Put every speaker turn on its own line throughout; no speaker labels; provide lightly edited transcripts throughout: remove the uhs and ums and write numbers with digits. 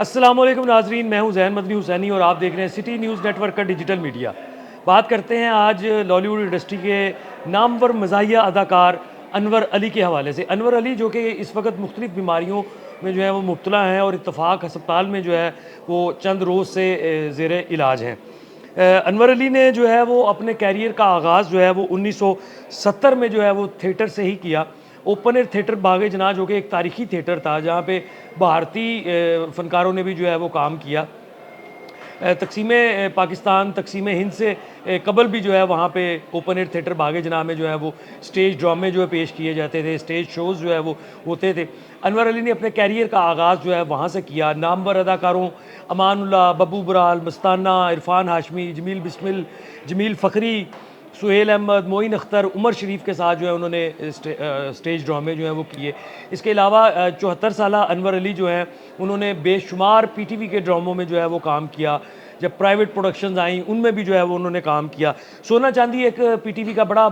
अस्सलामुअलैकुम नाजरीन, मैं हूं ज़ैन मदनी हुसैनी और आप देख रहे हैं सिटी न्यूज़ नेटवर्क का डिजिटल मीडिया। बात करते हैं आज लॉलीवुड इंडस्ट्री के नामवर मज़ाहिया अदाकार अनवर अली के हवाले से। अनवर अली जो कि इस वक्त मुख्तलिफ़ बीमारियों में जो है वो मुब्तला हैं और इत्तफ़ाक हस्पताल में जो है वो चंद रोज़ से ज़ेर इलाज हैं। अनवर अली ने जो है वो अपने कैरियर का आगाज़ जो है वो 1970 में जो है वो थिएटर से ही किया। ओपन एयर थिएटर बाग़ जनाह जो कि एक तारीख़ी थिएटर था, जहाँ पे भारतीय फ़नकारों ने भी जो है वो काम किया। तक़सीम पाकिस्तान, तक़सीम हिंद से कबल भी जो है वहाँ पे ओपन एयर थिएटर बाग़ जनाह में जो है वो स्टेज ड्रामे जो है पेश किए जाते थे, स्टेज शोज़ जो है वो होते थे। अनवर अली ने अपने कैरियर का आगाज़ जो है वहाँ से किया। नामवर अदाकारों अमानुल्लाह, बब्बू बराल, मस्ताना, इरफ़ान हाशमी, जमील बिस्मिल, जमील फ़खरी, सुहेल अहमद, मोइन अख्तर, उमर शरीफ के साथ जो है उन्होंने स्टेज ड्रामे जो हैं वो किए। इसके अलावा 74 साला अनवर अली जो हैं उन्होंने बेशुमार पीटीवी के ड्रामों में जो है वो काम किया। जब प्राइवेट प्रोडक्शंस आई उनमें भी जो है वो उन्होंने काम किया। सोना चांदी एक पीटीवी का बड़ा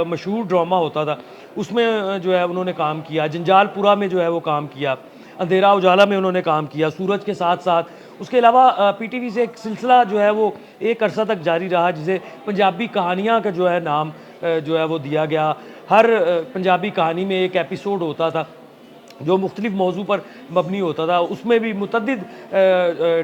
मशहूर ड्रामा होता था, उसमें जो है उन्होंने काम किया। जंजालपुरा में जो है वो काम किया। अंधेरा उजाला में उन्होंने काम किया, सूरज के साथ साथ। उसके अलावा पीटीवी से एक सिलसिला जो है वो एक अरसा तक जारी रहा, जिसे पंजाबी कहानियाँ का जो है नाम जो है वो दिया गया। हर पंजाबी कहानी में एक एपिसोड होता था जो मुख्तलिफ मौजू पर मबनी होता था। उसमें भी मुतअद्दिद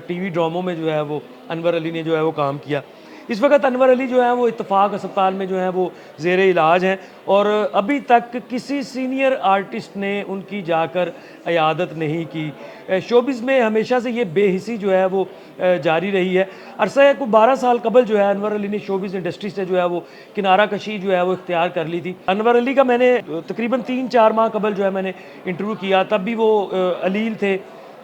टीवी ड्रामों में जो है वो अनवर अली ने जो है वो काम किया। इस वक्त अनवर अली जो है वो इत्तफ़ाक अस्पताल में जो है वो ज़ेर इलाज हैं और अभी तक किसी सीनियर आर्टिस्ट ने उनकी जाकर इयादत नहीं की। शोबिज़ में हमेशा से ये बेहिसी जो है वो जारी रही है। अरसा को 12 साल कबल जो है अनवर अली ने शोबिज़ इंडस्ट्री से जो है वो किनारा कशी जो है वो इख्तियार कर ली थी। अनवर अली का मैंने तकरीबन 3-4 माह कबल जो है मैंने इंटरव्यू किया, तब भी वो अलील थे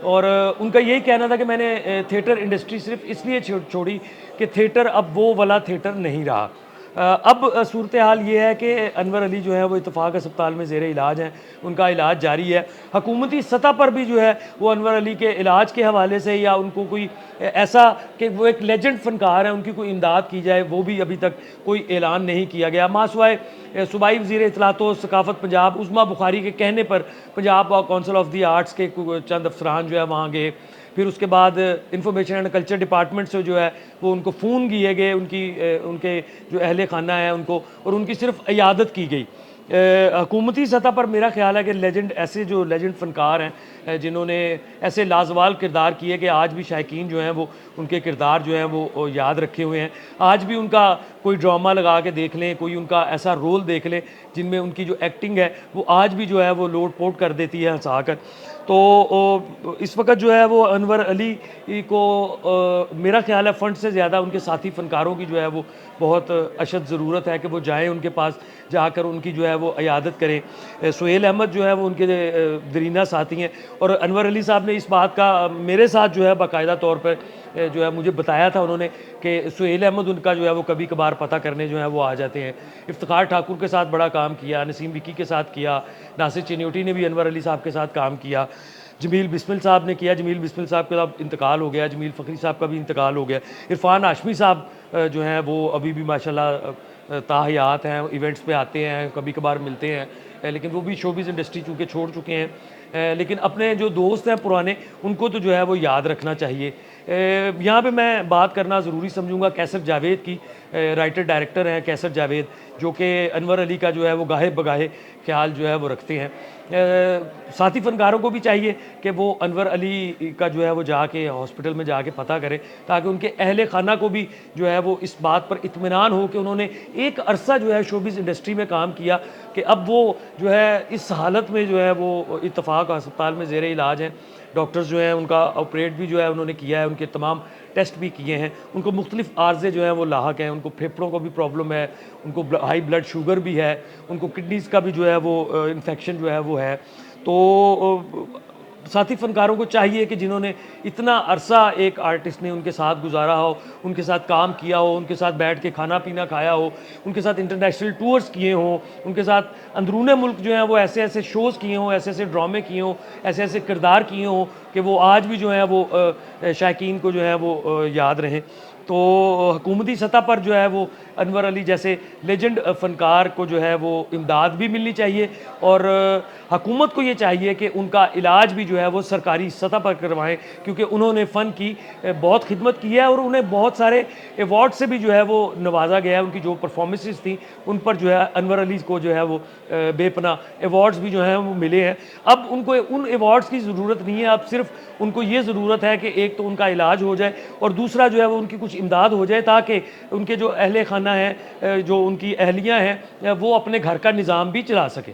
और उनका यही कहना था कि मैंने थिएटर इंडस्ट्री सिर्फ इसलिए छोड़ी कि थिएटर अब वो वाला थिएटर नहीं रहा। अब सूरत हाल ये है कि अनवर अली जो है वो इत्तफ़ाक अस्पताल में ज़ेर इलाज हैं, उनका इलाज जारी है। हुकूमती सतह पर भी जो है वो अनवर अली के इलाज के हवाले से या उनको कोई ऐसा कि वो एक लेजेंड फ़नकार हैं, उनकी कोई इमदाद की जाए, वो भी अभी तक कोई ऐलान नहीं किया गया। मासवाए सूबाई वज़ीर इत्तलात व सकाफ़त पंजाब उस्मा बुखारी के कहने पर Punjab council of the arts के चंद अफसरान जो है वहाँ गए। फिर उसके बाद इंफॉर्मेशन एंड कल्चर डिपार्टमेंट से जो है वो उनको फ़ोन किए गए, उनके जो अहले खाना है उनको, और उनकी सिर्फ इयादत की गई। हुकूमती सतह पर मेरा ख्याल है कि लेजेंड ऐसे जो लेजेंड फ़नकार हैं जिन्होंने ऐसे लाजवाल किरदार किए कि आज भी शायकीन जो हैं वो उनके किरदार जो हैं वो याद रखे हुए हैं। आज भी उनका कोई ड्रामा लगा के देख लें, कोई उनका ऐसा रोल देख लें जिनमें उनकी जो एक्टिंग है वो आज भी जो है वो लोट पोट कर देती है हँसा कर। तो इस वक्त जो है वो अनवर अली को मेरा ख्याल है फ़ंड से ज़्यादा उनके साथी फ़नकारों की जो है वो बहुत अशद ज़रूरत है कि वो जाएँ उनके पास, जाकर उनकी जो है वो इयादत करें। सुहेल अहमद जो है वो उनके दरीना साथी हैं और अनवर अली साहब ने इस बात का मेरे साथ जो है बाकायदा तौर पर जो है मुझे बताया था उन्होंने कि सुहेल अहमद उनका जो है वो कभी कभार पता करने जो है वो आ जाते हैं। इफ्तिखार ठाकुर के साथ बड़ा काम किया, नसीम विक्की के साथ किया, नासिर चिन्योटी ने भी अनवर अली साहब के साथ काम किया, जमील बिस्मिल साहब ने किया। जमील बिस्मिल साहब का इंतकाल हो गया, जमील फ़खरी साहब का भी इंतकाल हो गया। इरफ़ान हाशमी साहब जो हैं वो अभी भी माशाल्लाह ताहयात हैं, इवेंट्स पे आते हैं, कभी कभार मिलते हैं, लेकिन वो भी शोबिज़ इंडस्ट्री चूँकि छोड़ चुके हैं। लेकिन अपने जो दोस्त हैं पुराने, उनको तो जो है वो याद रखना चाहिए। यहाँ पे मैं बात करना ज़रूरी समझूंगा कैसर जावेद की। राइटर डायरेक्टर हैं कैसर जावेद, जो कि अनवर अली का जो है वो गाहे बगाहे ख्याल जो है वो रखते हैं। साथी फ़नकारों को भी चाहिए कि वो अनवर अली का जो है वो जाके हॉस्पिटल में जाके पता करें, ताकि उनके अहले खाना को भी जो है वो इस बात पर इत्मीनान हो कि उन्होंने एक अरसा जो है शोबिज़ इंडस्ट्री में काम किया कि अब वो जो है इस हालत में जो है वो इत्तफ़ाक अस्पताल में ज़ेर इलाज हैं। डॉक्टर्स जो हैं उनका ऑपरेट भी जो है उन्होंने किया है, उनके तमाम टेस्ट भी किए हैं। उनको मुख्तलिफ़ आर्ज़े जो हैं वो लाहक हैं, उनको फेफड़ों को भी प्रॉब्लम है, उनको हाई ब्लड शुगर भी है, उनको किडनीज़ का भी जो है वो इन्फेक्शन जो है वो है। तो साथी फ़नकारों को चाहिए कि जिन्होंने इतना अरसा एक आर्टिस्ट ने उनके साथ गुजारा हो, उनके साथ काम किया हो, उनके साथ बैठ के खाना पीना खाया हो, उनके साथ इंटरनेशनल टूर्स किए हों, उनके साथ अंदरूने मुल्क जो हैं वो ऐसे ऐसे शोज़ किए हों, ऐसे ऐसे ड्रामे किए हों, ऐसे ऐसे किरदार किए हों कि वो आज भी जो है वो शायकीन को जो है वो याद रहें। तो हुकूमती सतह पर जो है वो अनवर अली जैसे लेजेंड फ़नकार को जो है वो इमदाद भी मिलनी चाहिए, और हुकूमत को ये चाहिए कि उनका इलाज भी जो है वो सरकारी सतह पर करवाएं, क्योंकि उन्होंने फ़न की बहुत खिदमत की है और उन्हें बहुत सारे अवार्ड से भी जो है वो नवाजा गया है। उनकी जो परफॉर्मेंसेस थी उन पर जो है अनवर अली को जो है वो बेपनाह अवार्ड्स भी जो हैं वो मिले हैं। अब उनको उन अवार्ड्स की ज़रूरत नहीं है, अब सिर्फ उनको ये ज़रूरत है कि एक तो उनका इलाज हो जाए और दूसरा जो है वो उनकी कुछ इमदाद हो जाए, ताकि उनके जो अहले खाना है, जो उनकी अहलियाँ हैं, वो अपने घर का निज़ाम भी चला सकें।